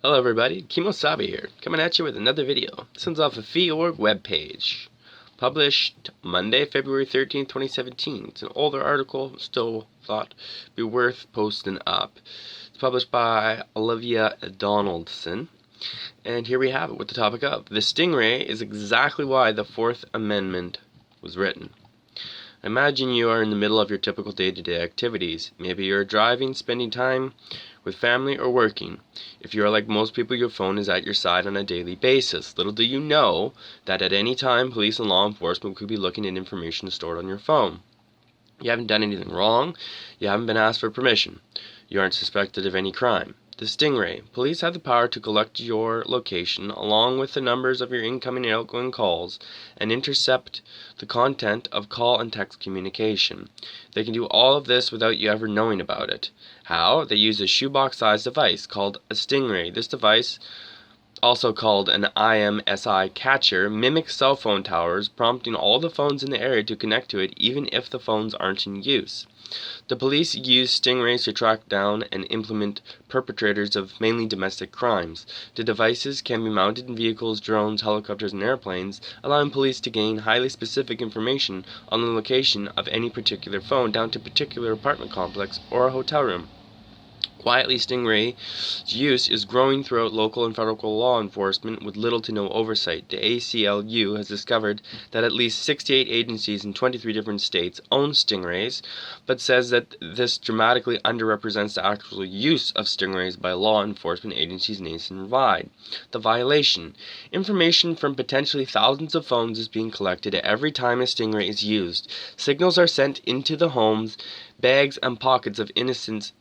Hello everybody, Kemo Sabi here, coming at you with another video. This one's off of Fee.org webpage. Published Monday, February 13th, 2017. It's an older article, still thought be worth posting up. It's published by Olivia Donaldson. And here we have it with the topic of: the StingRay is exactly why the Fourth Amendment was written. Imagine you are in the middle of your typical day-to-day activities. Maybe you're driving, spending time with family, or working. If you are like most people, your phone is at your side on a daily basis. Little do you know that at any time, police and law enforcement could be looking at information stored on your phone. You haven't done anything wrong. You haven't been asked for permission. You aren't suspected of any crime. The StingRay. Police have the power to collect your location along with the numbers of your incoming and outgoing calls and intercept the content of call and text communication. They can do all of this without you ever knowing about it. How? They use a shoebox-sized device called a StingRay. This device, also called an IMSI catcher, mimics cell phone towers, prompting all the phones in the area to connect to it even if the phones aren't in use. The police use StingRays to track down and implement perpetrators of mainly domestic crimes. The devices can be mounted in vehicles, drones, helicopters, and airplanes, allowing police to gain highly specific information on the location of any particular phone down to a particular apartment complex or a hotel room. Quietly, StingRay's use is growing throughout local and federal law enforcement with little to no oversight. The ACLU has discovered that at least 68 agencies in 23 different states own StingRays, but says that this dramatically underrepresents the actual use of StingRays by law enforcement agencies nationwide. The violation: information from potentially thousands of phones is being collected every time a StingRay is used. Signals are sent into the homes, bags, and pockets of innocent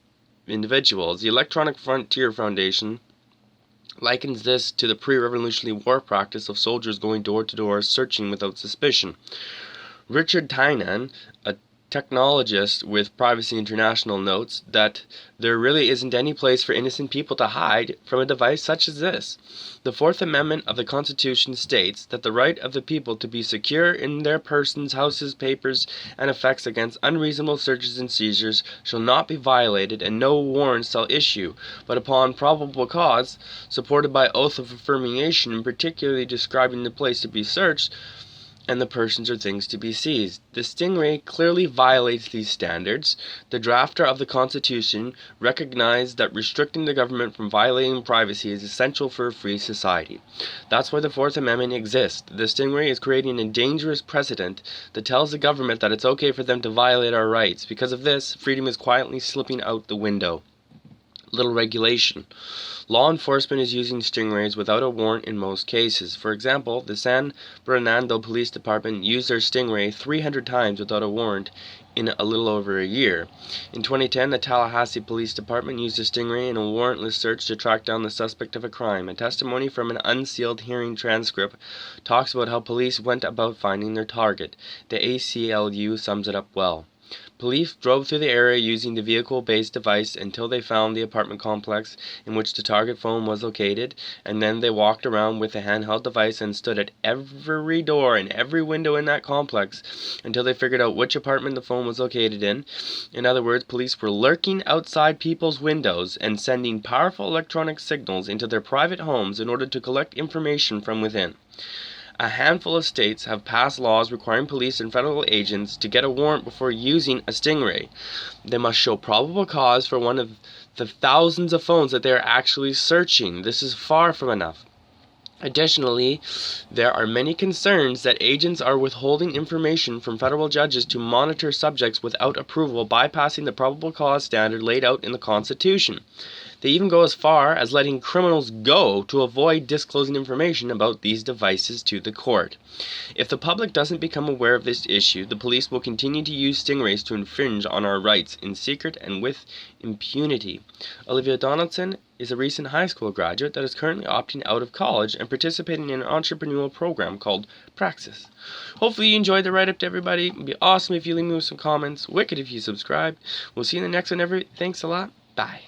individuals. The Electronic Frontier Foundation likens this to the pre-Revolutionary War practice of soldiers going door to door searching without suspicion. Richard Tynan, a technologist with Privacy International, notes that there really isn't any place for innocent people to hide from a device such as this. The Fourth Amendment of the Constitution states that the right of the people to be secure in their persons, houses, papers, and effects against unreasonable searches and seizures shall not be violated, and no warrant shall issue, but upon probable cause, supported by oath of affirmation, particularly describing the place to be searched, and the persons or things to be seized. The StingRay clearly violates these standards. The drafter of the Constitution recognized that restricting the government from violating privacy is essential for a free society. That's why the Fourth Amendment exists. The StingRay is creating a dangerous precedent that tells the government that it's okay for them to violate our rights. Because of this, freedom is quietly slipping out the window. Little regulation. Law enforcement is using StingRays without a warrant in most cases. For example, the San Bernardino Police Department used their StingRay 300 times without a warrant in a little over a year. In 2010, the Tallahassee Police Department used a StingRay in a warrantless search to track down the suspect of a crime. A testimony from an unsealed hearing transcript talks about how police went about finding their target. The ACLU sums it up well. Police drove through the area using the vehicle-based device until they found the apartment complex in which the target phone was located, and then they walked around with a handheld device and stood at every door and every window in that complex until they figured out which apartment the phone was located in. In other words, police were lurking outside people's windows and sending powerful electronic signals into their private homes in order to collect information from within. A handful of states have passed laws requiring police and federal agents to get a warrant before using a StingRay. They must show probable cause for one of the thousands of phones that they are actually searching. This is far from enough. Additionally, there are many concerns that agents are withholding information from federal judges to monitor subjects without approval, bypassing the probable cause standard laid out in the Constitution. They even go as far as letting criminals go to avoid disclosing information about these devices to the court. If the public doesn't become aware of this issue, the police will continue to use StingRays to infringe on our rights in secret and with impunity. Olivia Donaldson is a recent high school graduate that is currently opting out of college and participating in an entrepreneurial program called Praxis. Hopefully you enjoyed the write-up to everybody. It would be awesome if you leave me with some comments. Wicked if you subscribe. We'll see you in the next one. Thanks a lot. Bye.